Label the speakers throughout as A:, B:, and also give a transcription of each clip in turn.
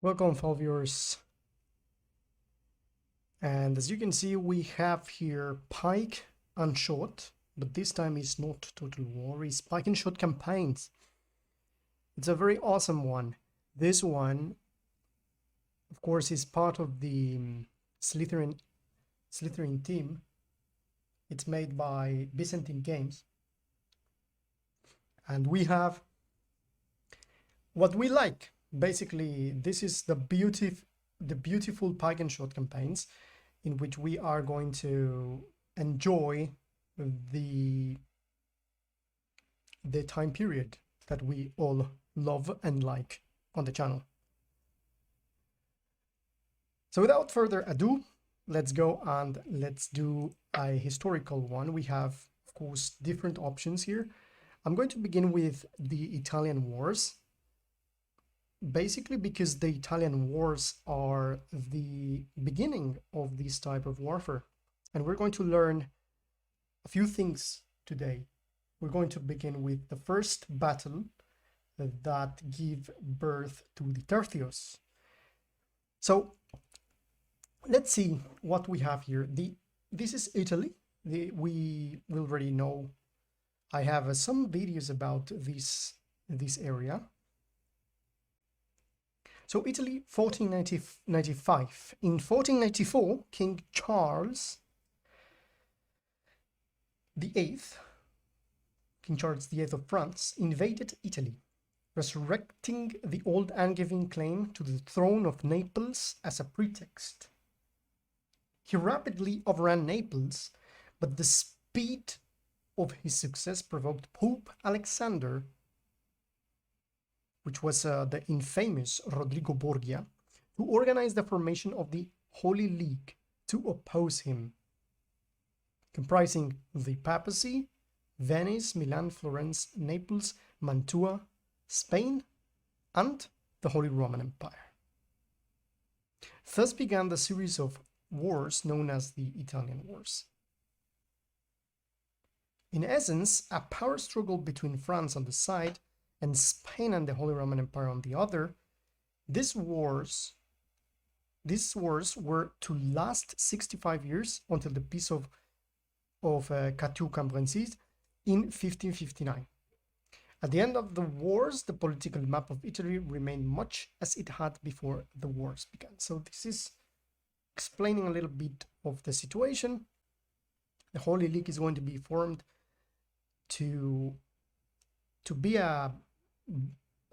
A: Welcome, fellow viewers. And as you can see, we have here Pike and Shot, but this time it's not Total War, it's Pike and Shot Campaigns. It's a very awesome one. This one, of course, is part of the Slytherin team. It's made by Byzantine Games. And we have what we like. Basically, this is the beautiful Pike and Shot campaigns in which we are going to enjoy the time period that we all love and like on the channel. So without further ado, let's go and let's do a historical one. We have, of course, different options here. I'm going to begin with the Italian Wars, basically because the Italian Wars are the beginning of this type of warfare. And we're going to learn a few things today. We're going to begin with the first battle that gave birth to the Tercios. So let's see what we have here. This is Italy. We already know. I have some videos about this area. So Italy, 1495. In 1494, King Charles VIII, King Charles VIII of France, invaded Italy, resurrecting the old Angevin claim to the throne of Naples as a pretext. He rapidly overran Naples, but the speed of his success provoked Pope Alexander, which was the infamous Rodrigo Borgia, to organize the formation of the Holy League to oppose him, comprising the papacy, Venice, Milan, Florence, Naples, Mantua, Spain, and the Holy Roman Empire. Thus began the series of wars known as the Italian Wars. In essence, a power struggle between France on the side and Spain and the Holy Roman Empire on the other. These wars were to last 65 years until the Peace of Cateau-Cambrésis in 1559. At the end of the wars, the political map of Italy remained much as it had before the wars began. So this is explaining a little bit of the situation. The Holy League is going to be formed to be a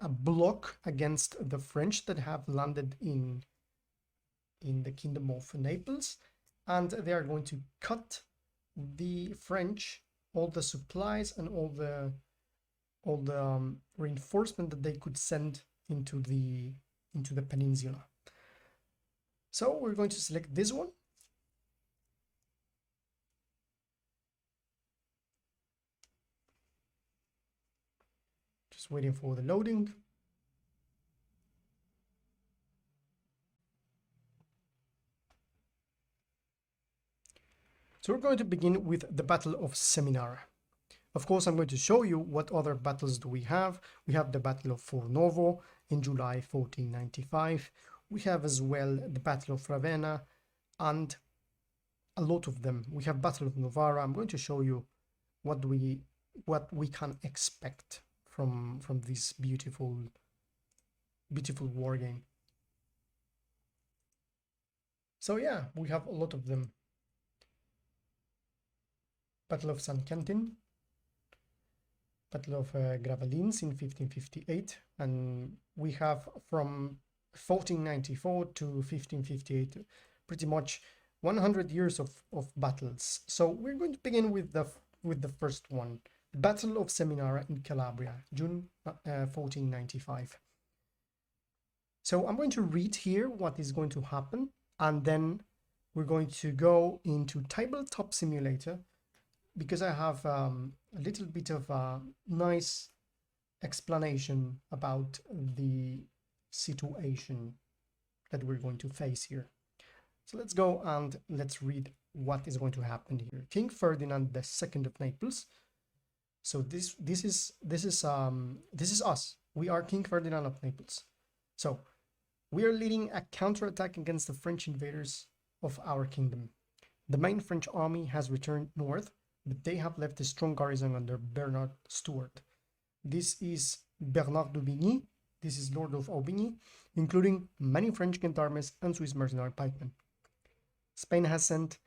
A: block against the French that have landed in the Kingdom of Naples, and they are going to cut the French all the supplies and all the reinforcement that they could send into the peninsula. So we're going to select this one. Just waiting for the loading. So we're going to begin with the Battle of SEMINARA. Of course, I'm going to show you what other battles do we have. We have the Battle of Fornovo in July 1495. We have as well the Battle of Ravenna and a lot of them. We have Battle of Novara. I'm going to show you what we can expect from this beautiful war game. So yeah, we have a lot of them. Battle of San Quentin, Battle of Gravelines in 1558, and we have from 1494 to 1558 pretty much 100 years of battles. So we're going to begin with the first one, Battle of Seminara in Calabria, June 1495. So I'm going to read here what is going to happen, and then we're going to go into Tabletop Simulator, because I have a little bit of a nice explanation about the situation that we're going to face here. So let's go and let's read what is going to happen here. King Ferdinand II of Naples. So this is us. We are King Ferdinand of Naples. So We are leading a counterattack against the French invaders of our kingdom. The main French army has returned north, but they have left a strong garrison under Bernard Stuart. This is Bernard d'Aubigny, this is Lord of Aubigny, including many French Gendarmes and Swiss mercenary pikemen. Spain has sent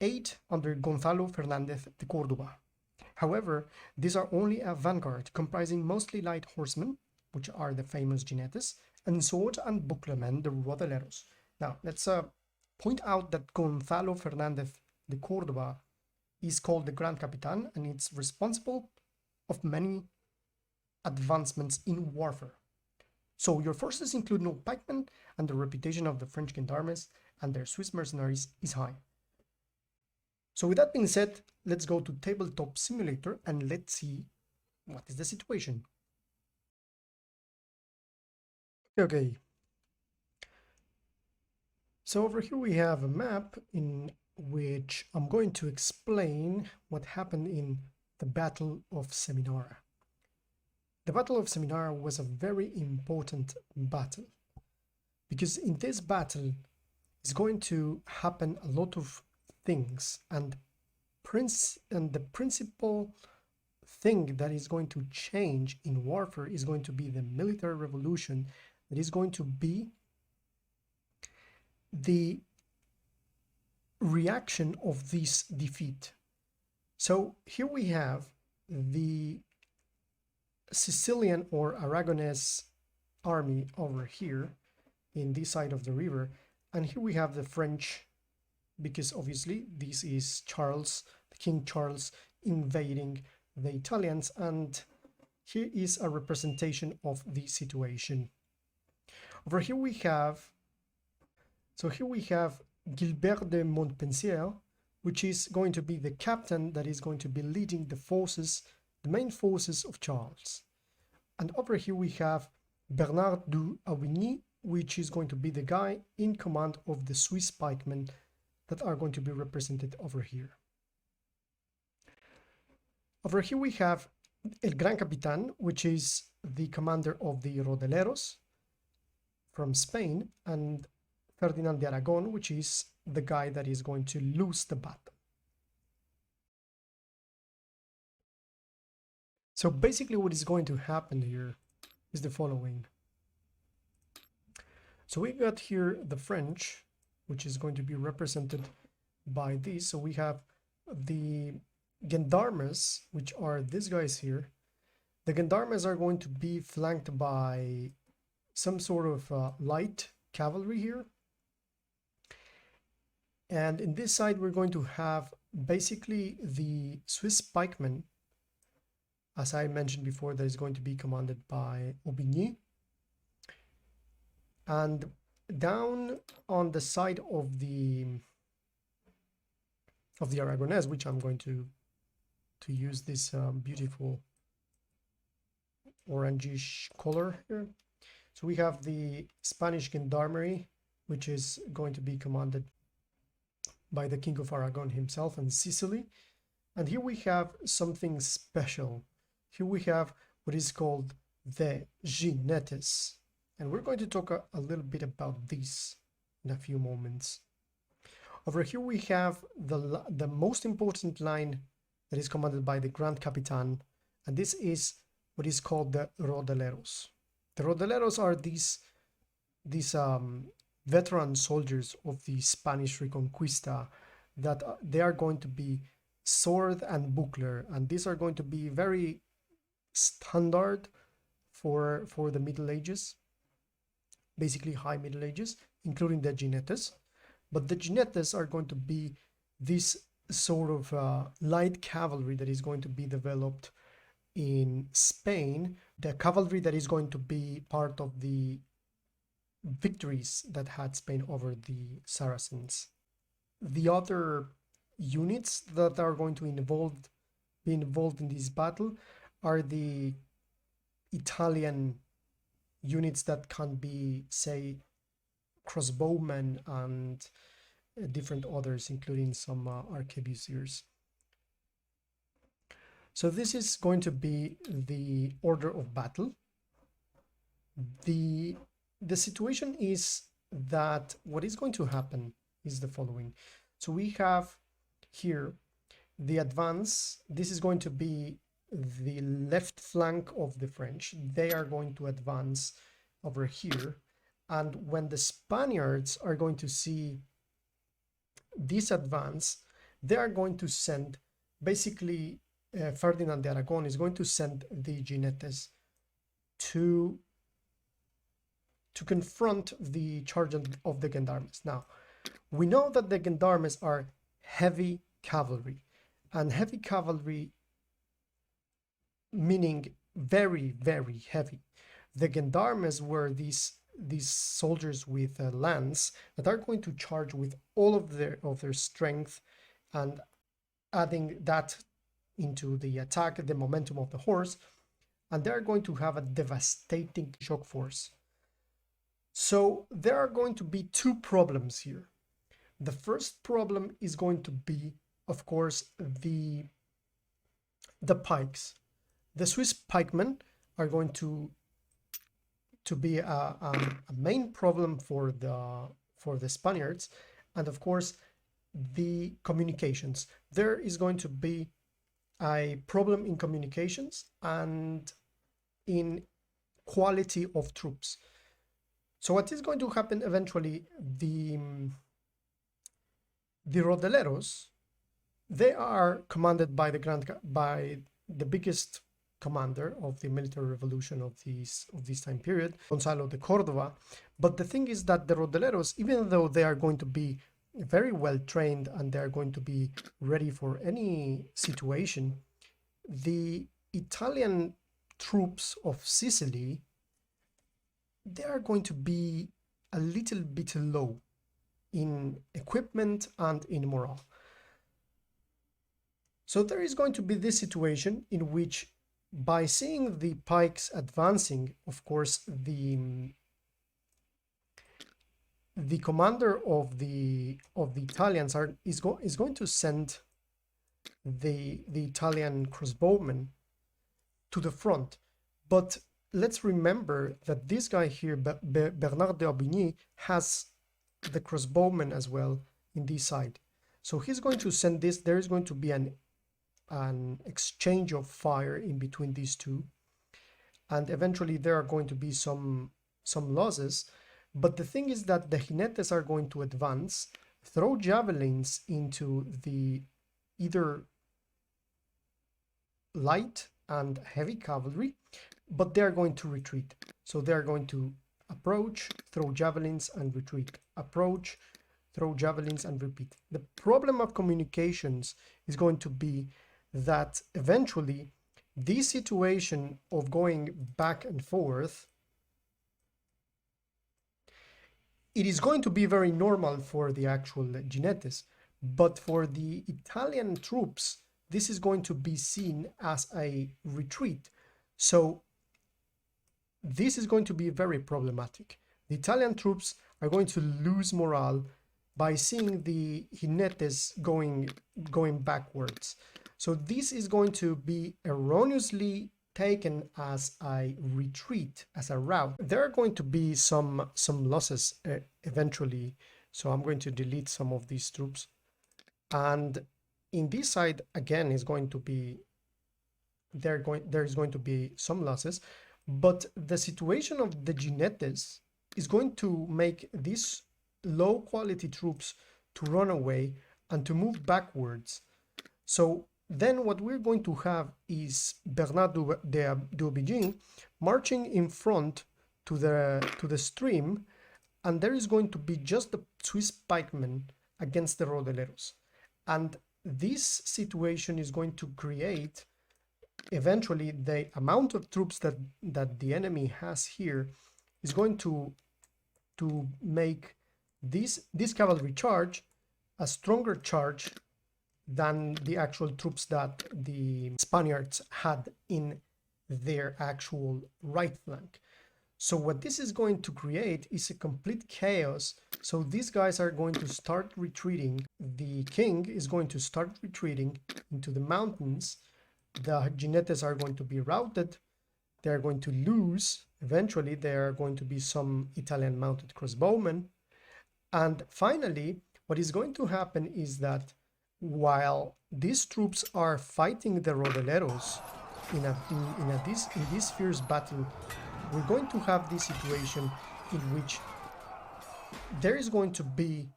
A: 8 under Gonzalo Fernández de Córdoba. However, these are only a vanguard comprising mostly light horsemen, which are the famous Jinetes, and sword and bucklermen, the Rodeleros. Now, let's point out that Gonzalo Fernández de Córdoba is called the Grand Capitan, and it's responsible of many advancements in warfare. So your forces include no pikemen, and the reputation of the French Gendarmes and their Swiss mercenaries is high. So with that being said, let's go to Tabletop Simulator and let's see what is the situation. Okay. So over here we have a map in which I'm going to explain what happened in the Battle of SEMINARA. The Battle of SEMINARA was a very important battle because in this battle is going to happen a lot of things, and the principal thing that is going to change in warfare is going to be the military revolution that is going to be the reaction of this defeat. So here we have the Sicilian or Aragonese army over here in this side of the river, and here we have the French, because obviously this is Charles, the King Charles, invading the Italians, and here is a representation of the situation. Over here we have, Gilbert de Montpensier, which is going to be the captain that is going to be leading the forces, the main forces of Charles. And over here we have Bernard d'Aubigny, which is going to be the guy in command of the Swiss pikemen that are going to be represented over here. Over here we have El Gran Capitan, which is the commander of the Rodeleros from Spain, and Ferdinand de Aragon, which is the guy that is going to lose the battle. So basically what is going to happen here is the following. So we got here the French, which is going to be represented by this. So we have the Gendarmes, which are these guys here. The Gendarmes are going to be flanked by some sort of light cavalry here. And in this side, we're going to have basically the Swiss pikemen, as I mentioned before, that is going to be commanded by Aubigny. And down on the side of the Aragonese, which I'm going to use this beautiful orangish color here. So we have the Spanish Gendarmerie, which is going to be commanded by the King of Aragon himself and Sicily. And here we have something special. Here we have what is called the Jinetes. And we're going to talk a little bit about this in a few moments. Over here we have the most important line that is commanded by the Grand Capitan, and this is what is called the Rodeleros. The Rodeleros are these veteran soldiers of the Spanish Reconquista that they are going to be sword and buckler, and these are going to be very standard for the Middle Ages, basically high Middle Ages, including the Jinetes. But the Jinetes are going to be this sort of light cavalry that is going to be developed in Spain, the cavalry that is going to be part of the victories that had Spain over the Saracens. The other units that are going to be involved in this battle are the Italian units that can be, say, Crossbowmen and different others, including some Arquebusiers. So this is going to be the order of battle. The the situation is that what is going to happen is the following. So we have here the advance. This is going to be the left flank of the French. They are going to advance over here. And when the Spaniards are going to see this advance, they are going to send, basically, Ferdinand de Aragon is going to send the Jinetes to confront the charge of the Gendarmes. Now, we know that the Gendarmes are heavy cavalry, and heavy cavalry meaning very, very heavy. The Gendarmes were these soldiers with a lance that are going to charge with all of their strength, and adding that into the attack, the momentum of the horse, and they're going to have a devastating shock force. So there are going to be two problems here. The first problem is going to be, of course, the pikes. The Swiss pikemen are going to be a main problem for the Spaniards, and of course the communications. There is going to be a problem in communications and in quality of troops. So what is going to happen eventually, the Rodeleros, they are commanded by the biggest commander of the military revolution of this time period, Gonzalo de Cordova. But the thing is that the Rodeleros, even though they are going to be very well trained and they are going to be ready for any situation, the Italian troops of Sicily, they are going to be a little bit low in equipment and in morale. So there is going to be this situation in which, by seeing the pikes advancing, of course, the commander of the Italians is going to send the Italian crossbowmen to the front. But let's remember that this guy here, Bernard d'Aubigny, has the crossbowmen as well in this side. So he's going to send this. There is going to be an exchange of fire in between these two, and eventually there are going to be some losses. But the thing is that the Jinetes are going to advance, throw javelins into the either light and heavy cavalry, but they're going to retreat. So they're going to approach, throw javelins and retreat, approach, throw javelins and repeat. The problem of communications is going to be that eventually this situation of going back and forth, it is going to be very normal for the actual Jinetes, but for the Italian troops, this is going to be seen as a retreat. So this is going to be very problematic. The Italian troops are going to lose morale by seeing the Jinetes going backwards. So this is going to be erroneously taken as a retreat, as a rout. There are going to be some losses eventually. So I'm going to delete some of these troops. And in this side, again, is going to be, there's going to be some losses. But the situation of the Jinetes is going to make these low quality troops to run away and to move backwards. So then what we're going to have is Bernard d'Aubigny marching in front to the stream, and there is going to be just the Swiss pikemen against the Rodeleros. And this situation is going to create eventually the amount of troops that the enemy has here is going to make this cavalry charge a stronger charge than the actual troops that the Spaniards had in their actual right flank. So what this is going to create is a complete chaos. So these guys are going to start retreating. The king is going to start retreating into the mountains. The Jinetes are going to be routed, they're going to lose. Eventually, there are going to be some Italian mounted crossbowmen. And finally, what is going to happen is that while these troops are fighting the Rodeleros in this fierce battle, we're going to have this situation in which there is going to be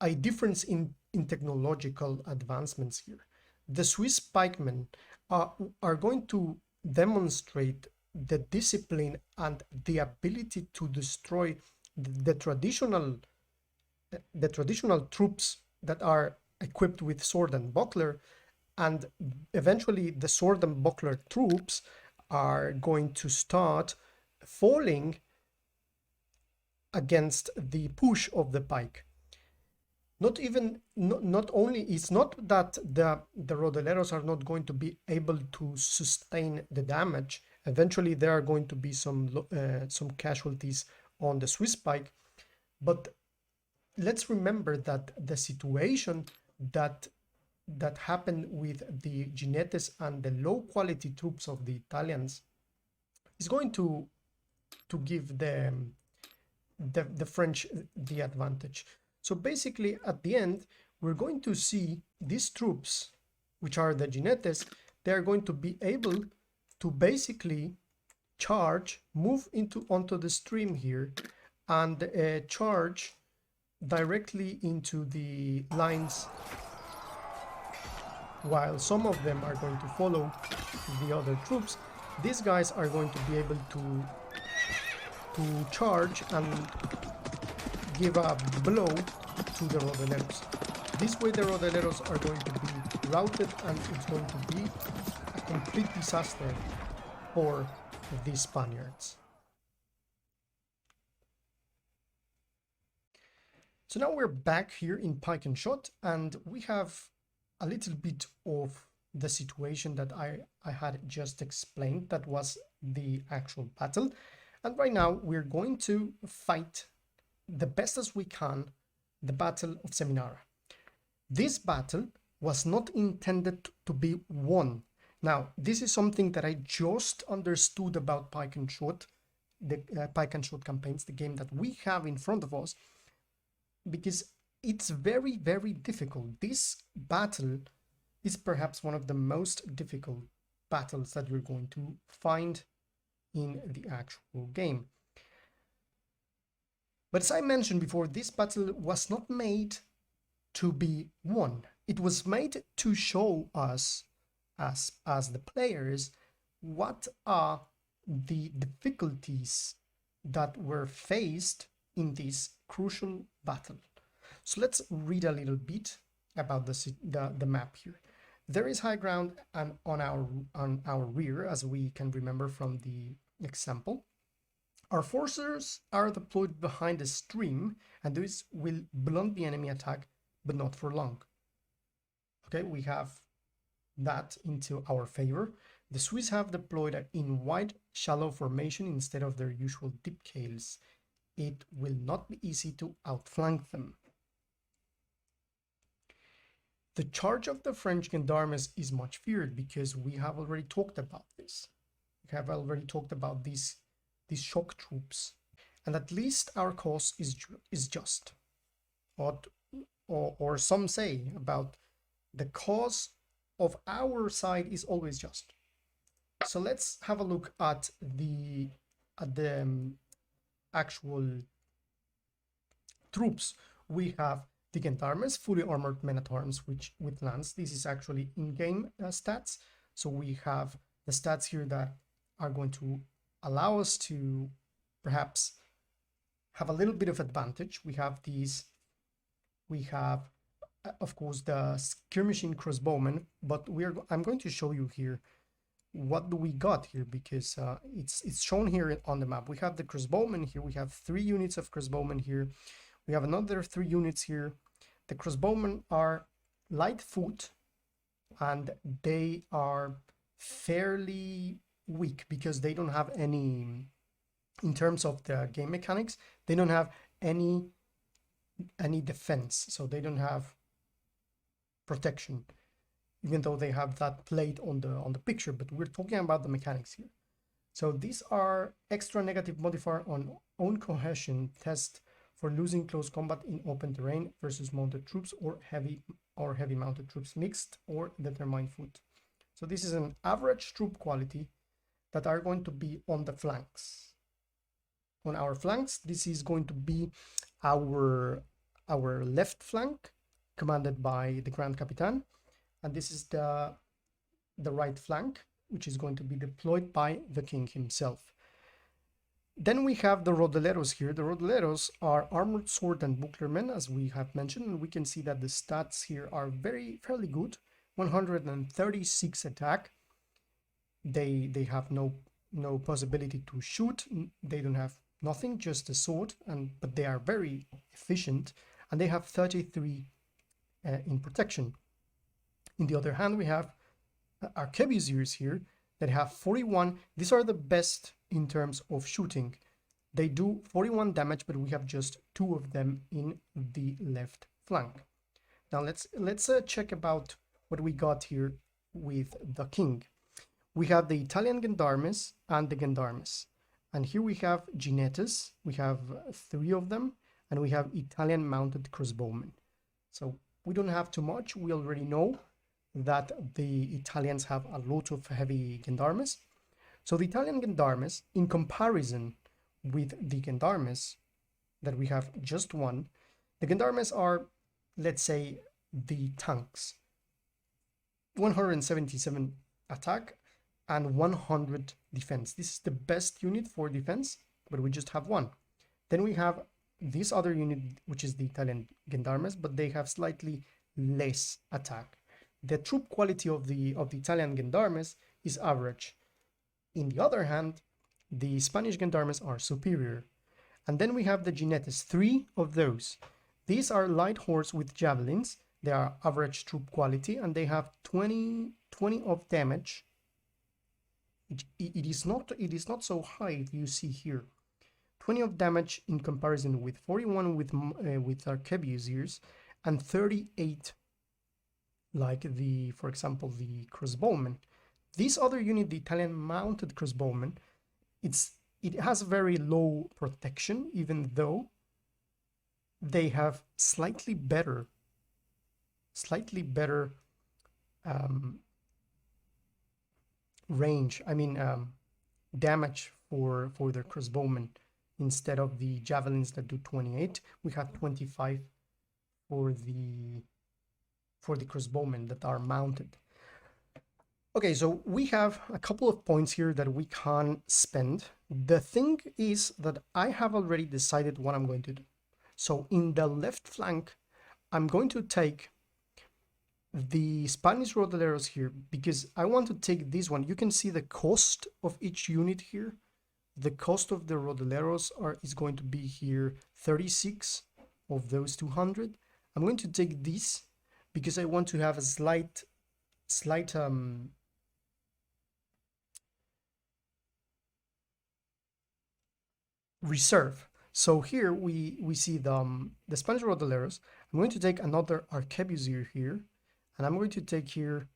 A: a difference in technological advancements here. The Swiss pikemen are going to demonstrate the discipline and the ability to destroy the traditional troops that are equipped with sword and buckler, and eventually the sword and buckler troops are going to start falling against the push of the pike. Not only, it's not that the Rodeleros are not going to be able to sustain the damage. Eventually there are going to be some casualties on the Swiss pike, but let's remember that the situation that happened with the Jinetes and the low quality troops of the Italians is going to give the French the advantage. So basically at the end, we're going to see these troops, which are the Jinetes, they're going to be able to basically charge, move onto the stream here, and charge directly into the lines, while some of them are going to follow the other troops. These guys are going to be able to charge and give a blow to the Rodeleros. This way the Rodeleros are going to be routed, and it's going to be a complete disaster for the Spaniards. So now we're back here in Pike and Shot, and we have a little bit of the situation that I had just explained. That was the actual battle. And right now we're going to fight the best as we can the Battle of SEMINARA. This battle was not intended to be won. Now, this is something that I just understood about Pike and Shot, the Pike and Shot Campaigns, the game that we have in front of us, because it's very, very difficult. This battle is perhaps one of the most difficult battles that you're going to find in the actual game. But as I mentioned before, this battle was not made to be won. It was made to show us, as the players, what are the difficulties that were faced in this crucial battle. So let's read a little bit about the map here. There is high ground and on our rear, as we can remember from the example. Our forces are deployed behind the stream, and this will blunt the enemy attack, but not for long. Okay, we have that into our favor. The Swiss have deployed in wide, shallow formation instead of their usual deep cales. It will not be easy to outflank them. The charge of the French Gendarmes is much feared because we have already talked about this. We have already talked about these shock troops, and at least our cause is just. Or some say about the cause of our side is always just. So let's have a look at the actual troops. We have the Gendarmes, fully armored men-at-arms with lance. This is actually in-game stats. So we have the stats here that are going to allow us to perhaps have a little bit of advantage. We have these. We have, of course, the skirmishing crossbowmen, but I'm going to show you here what do we got here, because it's shown here on the map. We have the crossbowmen here. We have 3 units of crossbowmen here. We have another 3 units here. The crossbowmen are light foot, and they are fairly weak because they don't have any, in terms of the game mechanics, they don't have any defense, so they don't have protection, even though they have that plate on the picture. But we're talking about the mechanics here. So these are extra negative modifier on own cohesion test for losing close combat in open terrain versus mounted troops or heavy mounted troops mixed or determined foot. So this is an average troop quality that are going to be on the flanks. On our flanks, this is going to be our left flank, commanded by the Grand Capitan, and this is the right flank, which is going to be deployed by the king himself. Then we have the Rodeleros here. The Rodeleros are armored sword and bucklermen, as we have mentioned, and we can see that the stats here are fairly good. 136 attack. They have no possibility to shoot. They don't have nothing, just a sword, but they are very efficient, and they have 33 in protection. In the other hand, we have Arquebusiers here that have 41. These are the best in terms of shooting. They do 41 damage, but we have just 2 of them in the left flank. Now let's check about what we got here with the king. We have the Italian Gendarmes and the Gendarmes. And here we have Jinetes. We have 3 of them, and we have Italian mounted crossbowmen. So we don't have too much. We already know that the Italians have a lot of heavy Gendarmes. So the Italian Gendarmes, in comparison with the Gendarmes that we have just one, the Gendarmes are, let's say, the tanks. 177 attack and 100 defense. This is the best unit for defense, but we just have one. Then we have this other unit, which is the Italian Gendarmes, but they have slightly less attack. The troop quality of the Italian Gendarmes is average. In the other hand, the Spanish Gendarmes are superior. And then we have the Jinetes, 3 of those. These are light horse with javelins. They are average troop quality, and they have 20 of damage. It is not so high if you see here. 20 of damage in comparison with 41 with Arquebusiers, and 38 like for example, the crossbowmen. This other unit, the Italian mounted crossbowmen, it has very low protection, even though they have slightly better range. I mean, damage for their crossbowmen. Instead of the javelins that do 28, we have 25 for the crossbowmen that are mounted. Okay, so we have a couple of points here that we can spend. The thing is that I have already decided what I'm going to do. So in the left flank, I'm going to take the Spanish Rodeleros here, because I want to take this one. You can see the cost of each unit here. The cost of the Rodeleros is going to be here 36 of those 200. I'm going to take this because I want to have a slight reserve. So here we see the Spanish Rodeleros. I'm going to take another Arquebusier here, and I'm going to take here,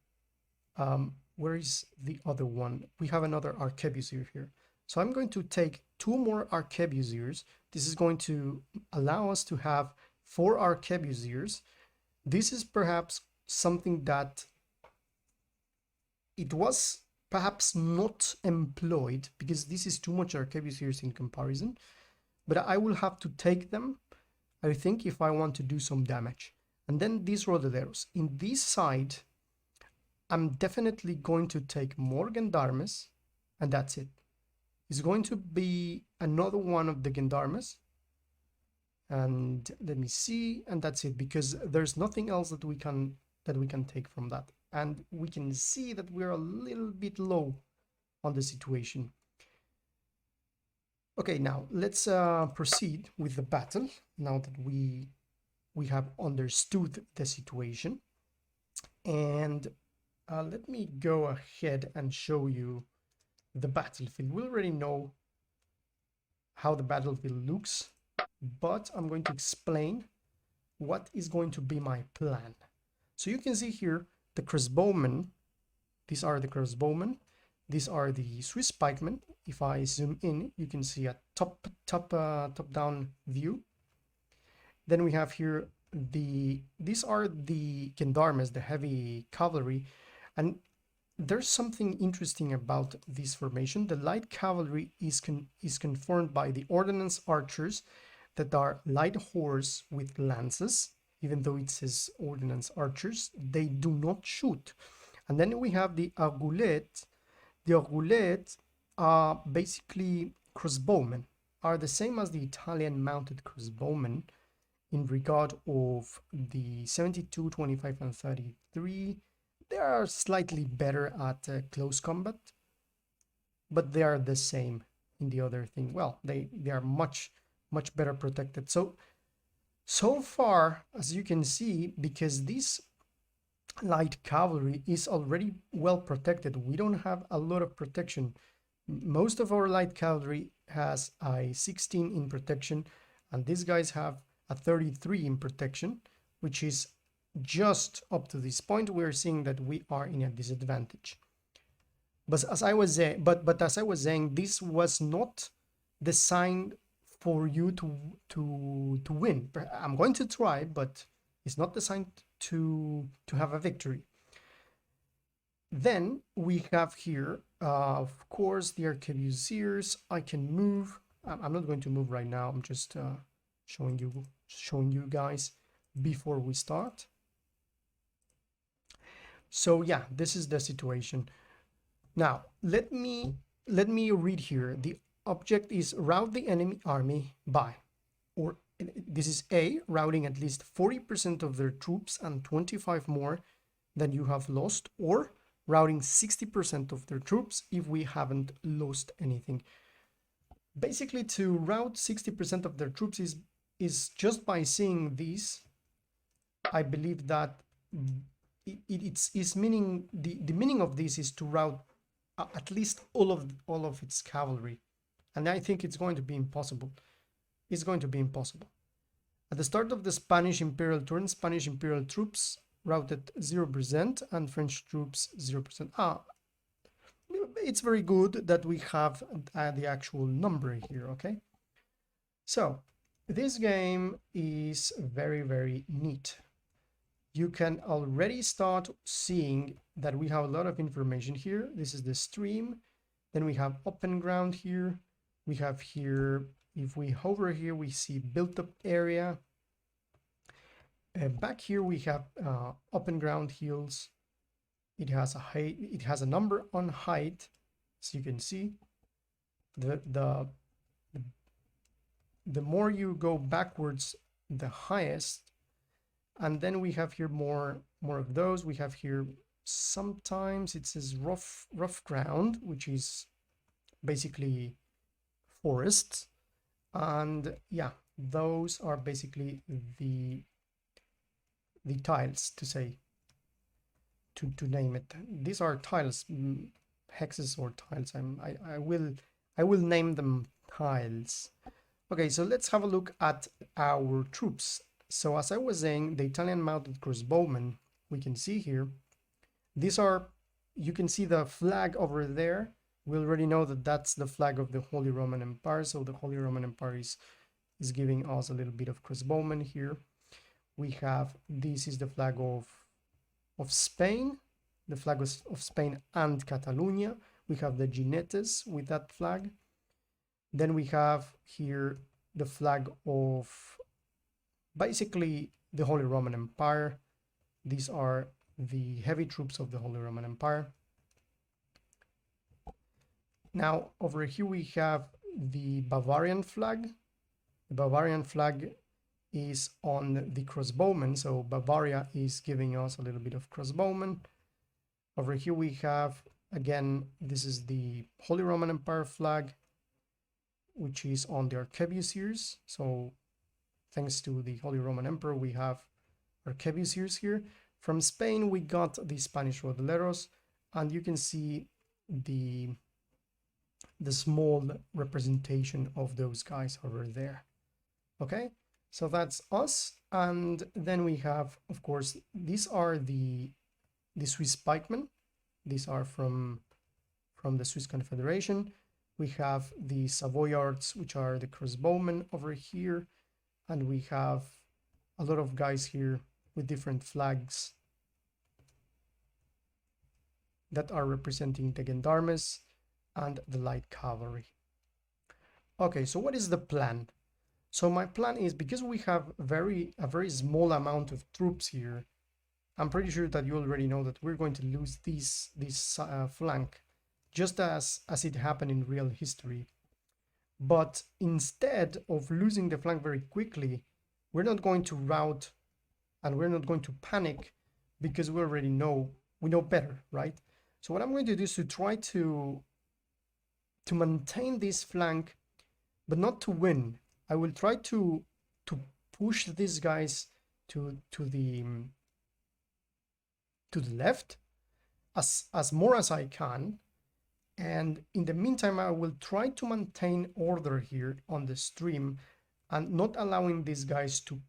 A: where is the other one? We have another Arquebusier here. So I'm going to take 2 more Arquebusiers. This is going to allow us to have 4 Arquebusiers. This is perhaps something that it was perhaps not employed, because this is too much Arquebusiers in comparison, but I will have to take them, I think, if I want to do some damage. And then these Rodeleros. In this side, I'm definitely going to take more Gendarmes, and that's it. It's going to be another one of the Gendarmes, and let me see, and that's it, because there's nothing else that we can take from that. And we can see that we're a little bit low on the situation. Okay, now let's proceed with the battle, now that we have understood the situation. And let me go ahead and show you the battlefield. We already know how the battlefield looks, but I'm going to explain what is going to be my plan. So you can see here the crossbowmen. These are the crossbowmen. These are the Swiss pikemen. if I zoom in, you can see a top-down view. Then we have here these are the Gendarmes, the heavy cavalry, and there's something interesting about this formation. The light cavalry is conformed by the ordnance archers that are light horse with lances. Even though it says ordnance archers, they do not shoot. And then we have the Argoulettes. The Argoulettes are basically crossbowmen, are the same as the Italian mounted crossbowmen in regard of the 72, 25, and 33. They are slightly better at close combat, but they are the same in the other thing. Well, they are much better protected. So far, as you can see, because this light cavalry is already well protected, we don't have a lot of protection. Most of our light cavalry has a 16 in protection, and these guys have a 33 in protection, which is just up to this point. We're seeing that we are in a disadvantage. But as I was saying, this was not designed for you to win. I'm going to try, but it's not designed to have a victory. Then we have here, of course, the Arquebusiers. I can move. I'm not going to move right now. I'm just showing you guys before we start. So yeah, this is the situation. Now let me read here. The object is rout the enemy army by, or this is A, routing at least 40% of their troops and 25 more than you have lost, or routing 60% of their troops if we haven't lost anything. Basically, to rout 60% of their troops is just by seeing these. I believe that it's meaning the meaning of this is to rout at least all of its cavalry, and I think it's going to be impossible. It's going to be impossible. At the start of the Spanish Imperial turn, Spanish Imperial troops routed 0% and French troops 0%. It's very good that we have the actual number here. Okay, so this game is very neat. You can already start seeing that we have a lot of information here. This is the stream. Then we have open ground here. We have here, if we hover here, we see built up area. Back here we have open ground hills. It has a height. It has a number on height, so you can see the more you go backwards, the highest. And then we have here more of those. We have here, sometimes it says rough ground, which is basically forests. And yeah, those are basically the tiles, to name it. These are tiles, hexes or tiles. I will name them tiles. Okay, so let's have a look at our troops. So as I was saying, the Italian mounted crossbowmen, we can see here, these are, you can see the flag over there. We already know that that's the flag of the Holy Roman Empire. So the Holy Roman Empire is giving us a little bit of crossbowmen here. We have, this is the flag of Spain, the flag of Spain and Catalonia. We have the Jinetes with that flag. Then we have here the flag of basically the Holy Roman Empire. These are the heavy troops of the Holy Roman Empire. Now over here we have the Bavarian flag. The Bavarian flag is on the crossbowmen, so Bavaria is giving us a little bit of crossbowmen. Over here we have, again, this is the Holy Roman Empire flag, which is on the Arquebusiers. So thanks to the Holy Roman Emperor, we have Arquebusiers here. From Spain, we got the Spanish Rodoleros, and you can see the small representation of those guys over there. Okay, so that's us. And then we have, of course, these are the Swiss pikemen. These are from the Swiss Confederation. We have the Savoyards, which are the Crossbowmen over here, and we have a lot of guys here with different flags that are representing the Gendarmes and the light cavalry. Okay, so what is the plan? So my plan is, because we have a very small amount of troops here, I'm pretty sure that you already know that we're going to lose this flank, just as it happened in real history. But instead of losing the flank very quickly, we're not going to rout and we're not going to panic, because we already know, we know better, right? So what I'm going to do is to try to maintain this flank, but not to win. I will try to push these guys to the left as more as I can, and in the meantime I will try to maintain order here on the stream and not allowing these guys to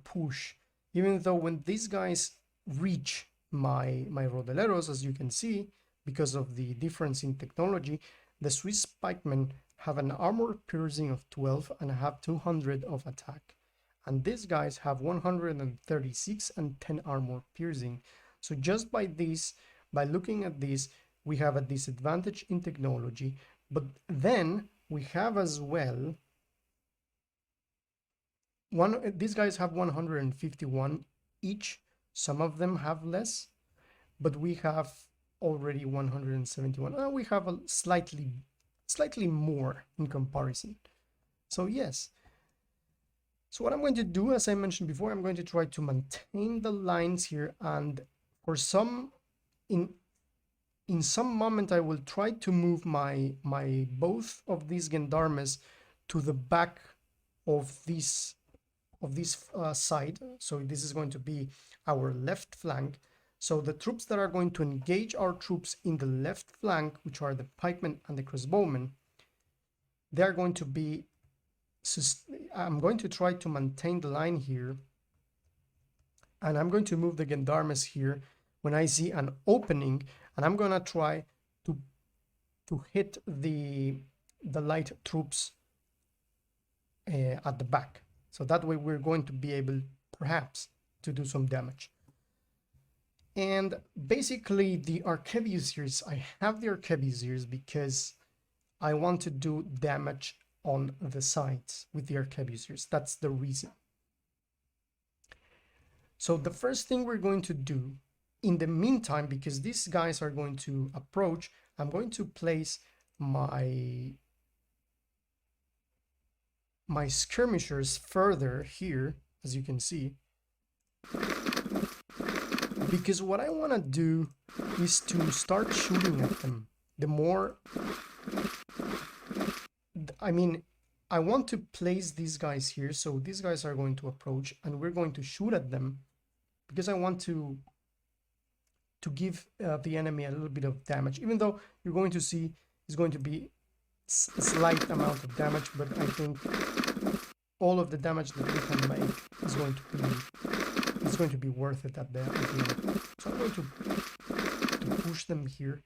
A: push, even though when these guys reach my Rodeleros, as you can see, because of the difference in technology, the Swiss pikemen have an armor piercing of 12 and have 200 of attack, and these guys have 136 and 10 armor piercing. So just by this, by looking at this, we have a disadvantage in technology, but then we have as well these guys have 151 each. Some of them have less, but we have already 171. We have a slightly more in comparison. So yes. So what I'm going to do, as I mentioned before, I'm going to try to maintain the lines here, and for some, in some moment I will try to move my both of these Gendarmes to the back of this side. So this is going to be our left flank. So the troops that are going to engage our troops in the left flank, which are the pikemen and the crossbowmen, they are going to be, I'm going to try to maintain the line here, and I'm going to move the Gendarmes here when I see an opening, and I'm gonna try to hit the light troops at the back. So that way we're going to be able, perhaps, to do some damage. And basically the Arquebusiers, I have the Arquebusiers because I want to do damage on the sides with the Arquebusiers. That's the reason. So the first thing we're going to do in the meantime, because these guys are going to approach, I'm going to place my skirmishers further here, as you can see, because what I want to do is to start shooting at them. The more, I mean, I want to place these guys here, so these guys are going to approach and we're going to shoot at them, because I want to give the enemy a little bit of damage, even though you're going to see it's going to be a slight amount of damage, but I think all of the damage that we can make is going to be worth it at the end. So I'm going to push them here.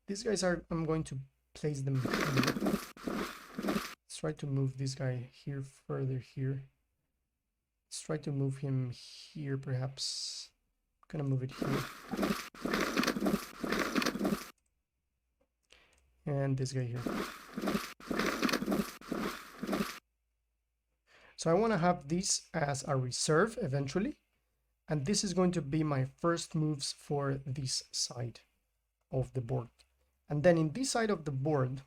A: These guys are, I'm going to place them here. Let's try to move this guy here, further here. Let's try to move him here, perhaps. I'm gonna move it here. And this guy here. So I want to have this as a reserve eventually, and this is going to be my first moves for this side of the board. And then in this side of the board,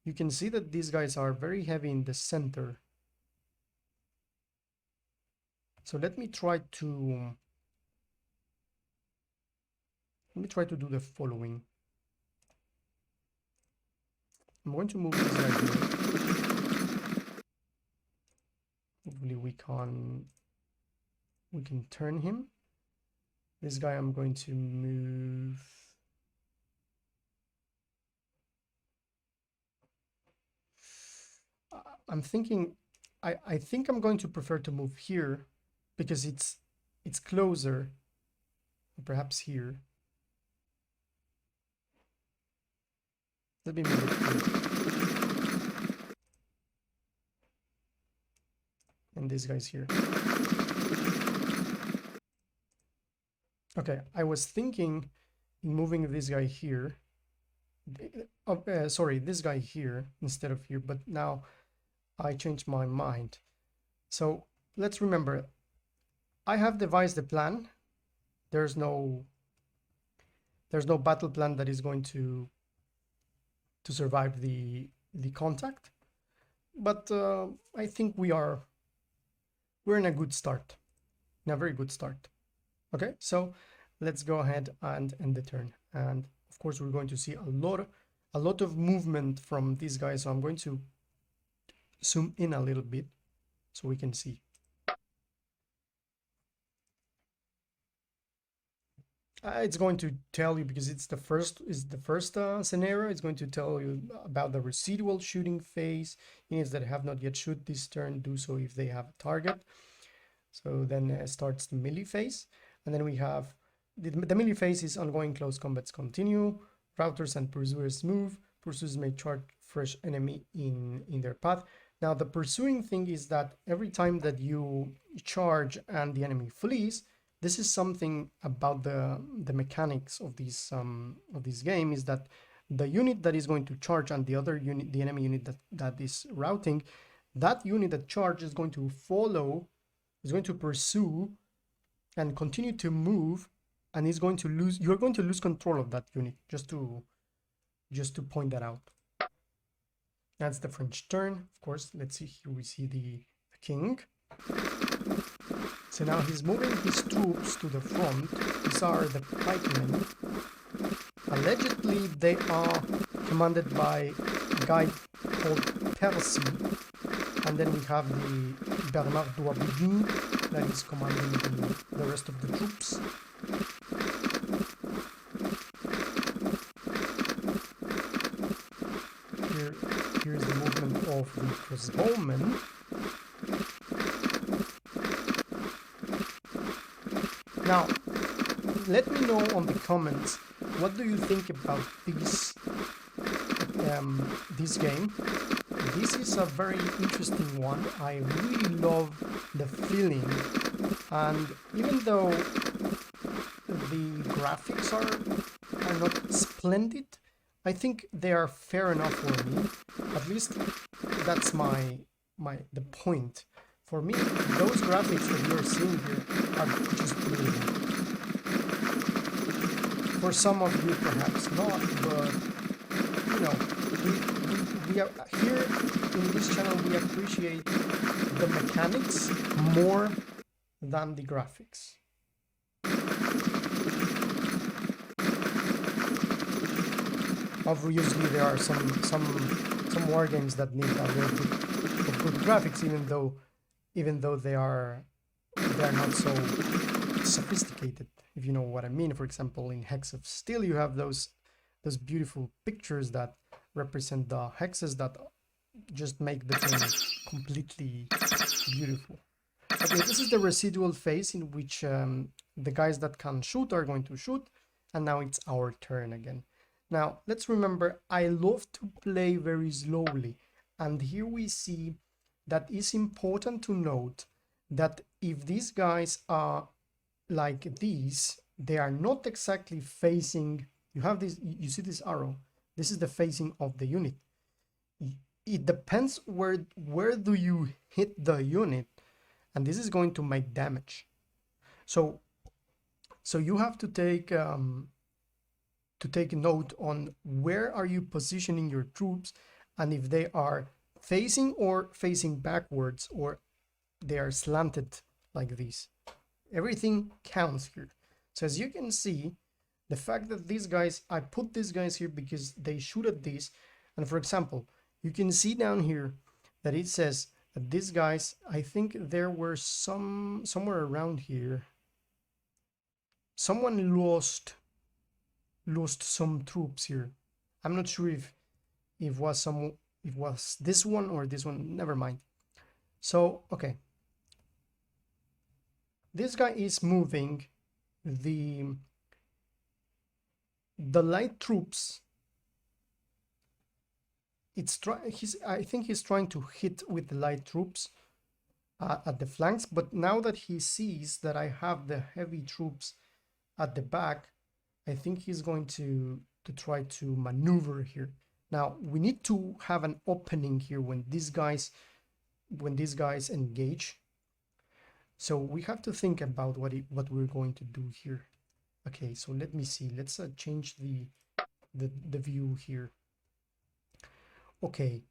A: you can see that these guys are very heavy in the center. So let me try to do the following. I'm going to move this guy here. Hopefully we can turn him. This guy I'm going to move. I'm thinking, I think I'm going to prefer to move here because it's closer. Perhaps here. Let me move it here. and this guy's here. Okay, I was thinking in moving this guy here. Sorry, this guy here instead of here, but now I changed my mind. So let's remember, I have devised a plan. There's no battle plan that is going to survive the contact, but I think we're in a good start, in a very good start. Okay, so let's go ahead and end the turn, and of course we're going to see a lot of movement from these guys, so I'm going to zoom in a little bit so we can see. It's going to tell you, because it's the first scenario, it's going to tell you about the residual shooting phase. Units that have not yet shoot this turn do so if they have a target. So then starts the melee phase, and then we have the melee phase is ongoing close combats continue. Routers and pursuers move. Pursuers may charge fresh enemy in their path. Now the pursuing thing is that every time that you charge and the enemy flees, this is something about the mechanics of this game, is that the unit that is going to charge and the other unit, the enemy unit that is routing, that unit that charges is going to follow, is going to pursue and continue to move, and is going to lose. You're going to lose control of that unit. Just to point that out. That's the French turn. Of course, let's see here. We see the king. So now he's moving his troops to the front. These are the pikemen. Allegedly, they are commanded by a guy called Tercios. And then we have the Bernard Douabouin that is commanding the rest of the troops. Here's the movement of the Crossbowmen. Now, let me know on the comments, what do you think about this game? This is a very interesting one. I really love the feeling, and even though the graphics are not splendid, I think they are fair enough for me. At least that's the point. For me, those graphics that you're seeing here are just beautiful. For some of you, perhaps not, but you know, we are here in this channel. We appreciate the mechanics more than the graphics. Obviously, there are some war games that need a little bit of good graphics, even though they are not so sophisticated, if you know what I mean. For example, in Hex of Steel, you have those beautiful pictures that represent the hexes that just make the game completely beautiful. Okay, this is the residual phase in which the guys that can shoot are going to shoot, and now it's our turn again. Now, let's remember, I love to play very slowly, and here we see that it's important to note that if these guys are like these, they are not exactly facing, you have this, you see this arrow, this is the facing of the unit. It depends where do you hit the unit, and this is going to make damage. So you have to take note on where are you positioning your troops, and if they are facing or facing backwards, or they are slanted like this. Everything counts here. So as you can see, the fact that these guys, I put these guys here because they shoot at this, and for example, you can see down here that it says that these guys, I think there were somewhere around here, someone lost some troops here. I'm not sure if it was this one or this one, never mind. So okay, this guy is moving the light troops. I think he's trying to hit with the light troops, at the flanks, but now that he sees that I have the heavy troops at the back, I think he's going to try to maneuver here. Now we need to have an opening here when these guys engage. So we have to think about what we're going to do here. Okay, so let me see. Let's change the view here. Okay,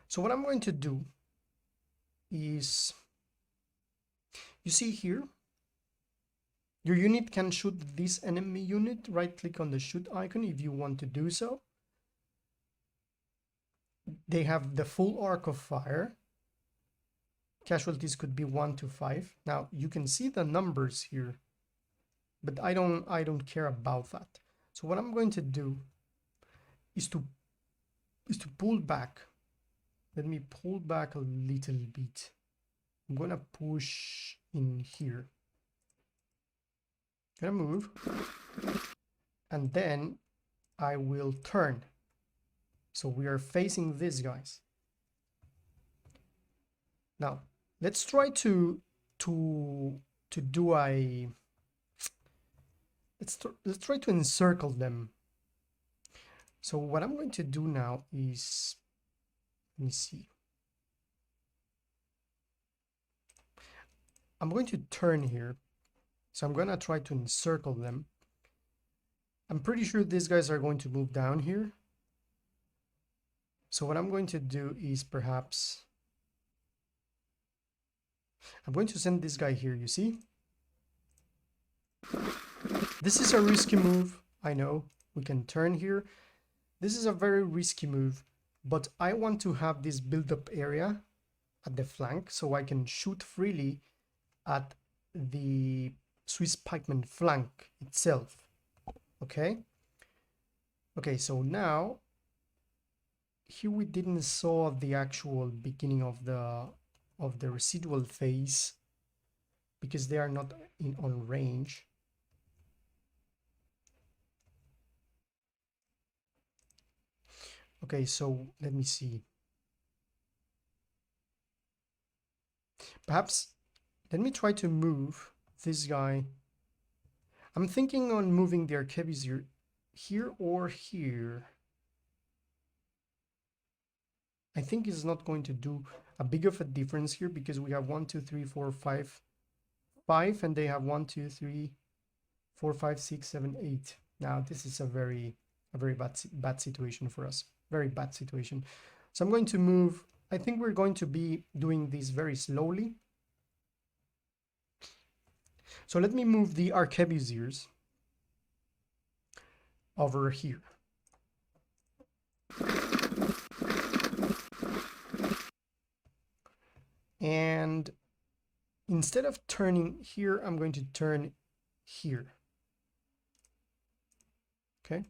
A: so what I'm going to do is, you see here, your unit can shoot this enemy unit. Right click on the shoot icon if you want to do so. They have the full arc of fire. Casualties could be 1 to 5. Now you can see the numbers here, but I don't care about that. So what I'm going to do is to pull back. Let me pull back a little bit. I'm gonna push in here. Gonna move, and then I will turn. So we are facing these guys. Now let's try to do a let's try to encircle them. So what I'm going to do now is, let me see. I'm going to turn here. So I'm going to try to encircle them. I'm pretty sure these guys are going to move down here. So what I'm going to do is perhaps, I'm going to send this guy here, you see? This is a risky move, I know. We can turn here. This is a very risky move, but I want to have this build-up area at the flank so I can shoot freely at the Swiss pikeman flank itself. Okay? Okay, so now here we didn't saw the actual beginning of the residual phase because they are not on range. Okay, so let me see. Perhaps let me try to move this guy. I'm thinking on moving the Arquebusier here or here. I think it's not going to do a big of a difference here because we have 1, 2, 3, 4, 5, 5, and they have 1, 2, 3, 4, 5, 6, 7, 8. Now this is a very bad situation for us. Very bad situation. So I'm going to move. I think we're going to be doing this very slowly. So let me move the Arquebusiers over here. And instead of turning here, I'm going to turn here. Okay.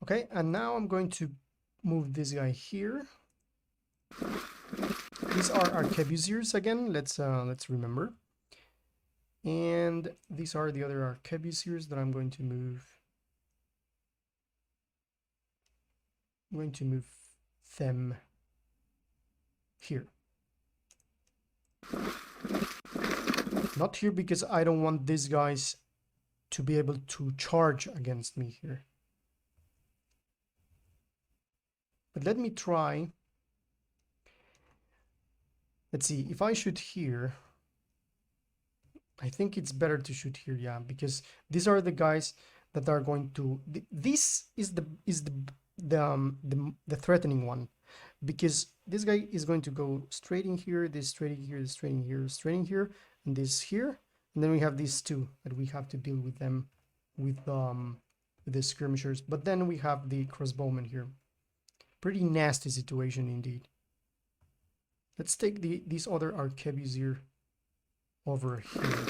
A: Okay, and now I'm going to move this guy here. These are Arquebusiers again. Let's remember. And these are the other Arquebusiers that I'm going to move. I'm going to move them here. Not here because I don't want these guys to be able to charge against me here. But let me try. Let's see, if I shoot here, I think it's better to shoot here, yeah, because these are the guys that are going to. This is the threatening one, because this guy is going to go straight in here, this straight in here, this straight in here, straight in here, and this here, and then we have these two that we have to deal with them with the skirmishers. But then we have the crossbowmen here. Pretty nasty situation indeed. Let's take these other Arquebusier over here.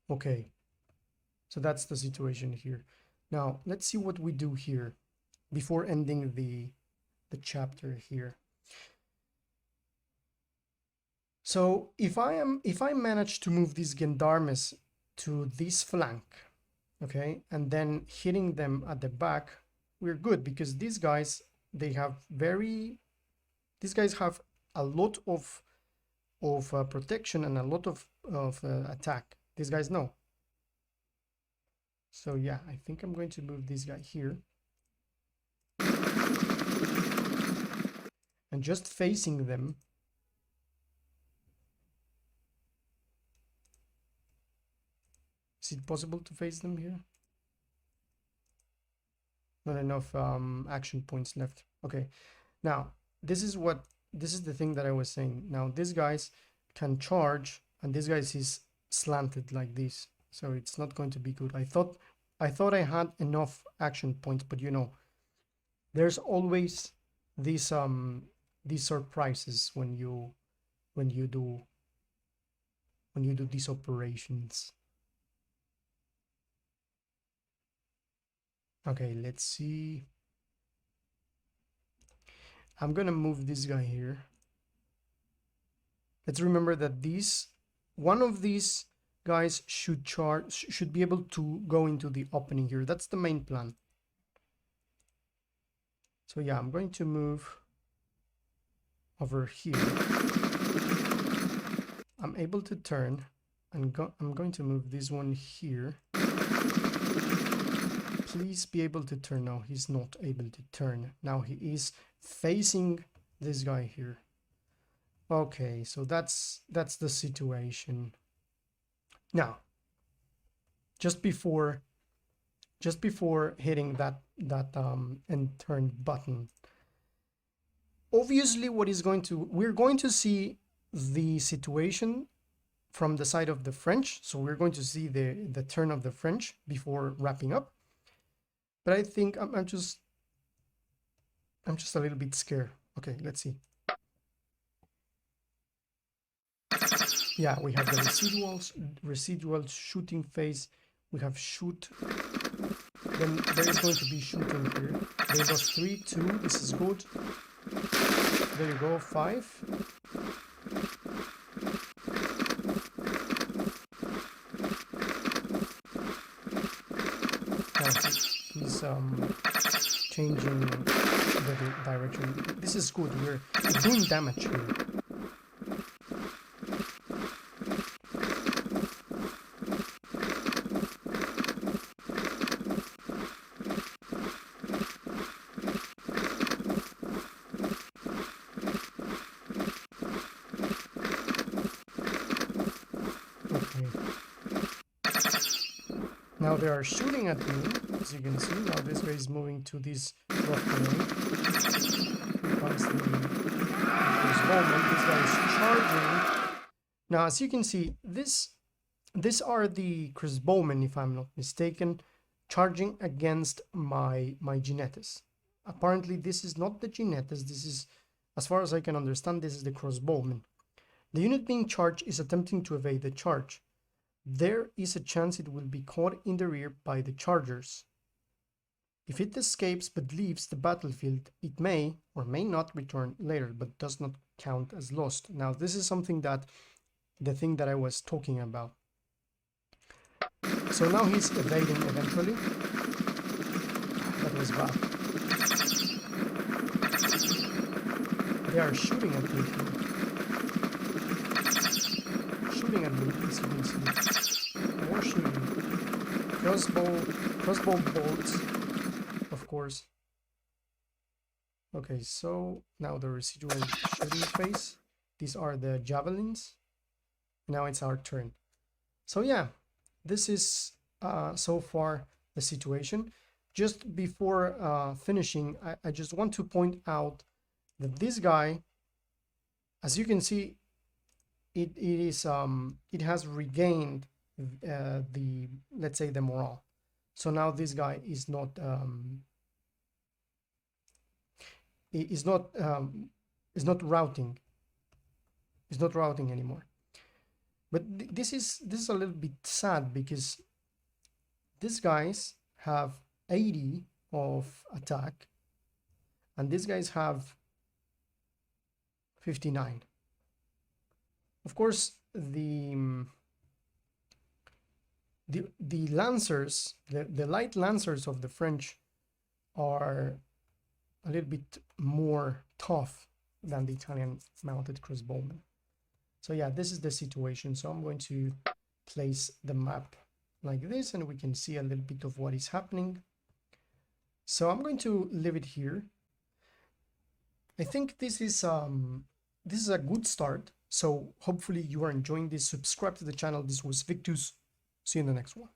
A: Okay, so that's the situation here. Now let's see what we do here before ending the chapter here. So if I manage to move these Gendarmes to this flank, okay, and then hitting them at the back, we're good, because these guys, these guys have a lot of protection and a lot of attack. These guys know. So yeah, I think I'm going to move this guy here. And just facing them. Is it possible to face them here? Not enough action points left. Okay, now this is the thing that I was saying. Now these guys can charge, and this guy is slanted like this, so it's not going to be good. I thought I had enough action points, but you know, there's always these surprises when you do these operations. Okay, let's see. I'm gonna move this guy here. Let's remember that one of these guys should be able to go into the opening here. That's the main plan. So yeah, I'm going to move over here. I'm able to turn, and I'm going to move this one here. Please be able to turn. Now he's not able to turn. Now he is facing this guy here. Okay, so that's the situation. Now, just before hitting that end turn button, obviously we're going to see the situation from the side of the French. So we're going to see the turn of the French before wrapping up. But I think I'm just a little bit scared. Okay, let's see. Yeah, we have the residual shooting phase. We have shoot. Then there is going to be shooting here. There was 3, 2. This is good. There you go, 5. He's changing the direction. This is good. We're doing damage here. Now they are shooting at me, as you can see. Now this guy is moving to this rock terrain. Here comes the Crossbowmen. This guy is charging. Now, as you can see, these are the Crossbowmen, if I'm not mistaken, charging against my Jinetes. Apparently, this is not the Jinetes. This is, as far as I can understand, this is the Crossbowmen. The unit being charged is attempting to evade the charge. There is a chance it will be caught in the rear by the chargers. If it escapes but leaves the battlefield, it may or may not return later, but does not count as lost. Now, this is something that, the thing that I was talking about. So now he's evading eventually. That was bad. They are shooting at me here. Shooting at me, as you can see. More shooting. Crossbow bolts, of course. Okay, so now the residual shooting phase. These are the javelins. Now it's our turn. So yeah, this is so far the situation. Just before finishing, I just want to point out that this guy, as you can see, it has regained the, let's say, the morale. So now this guy is not routing. Is not routing anymore. But this is a little bit sad, because these guys have 80 of attack and these guys have 59. Of course, the lancers, the light lancers of the French are a little bit more tough than the Italian mounted crossbowmen. So yeah, this is the situation. So I'm going to place the map like this, and we can see a little bit of what is happening. So I'm going to leave it here. I think this is a good start. So hopefully you are enjoying this. Subscribe to the channel. This was Victus. See you in the next one.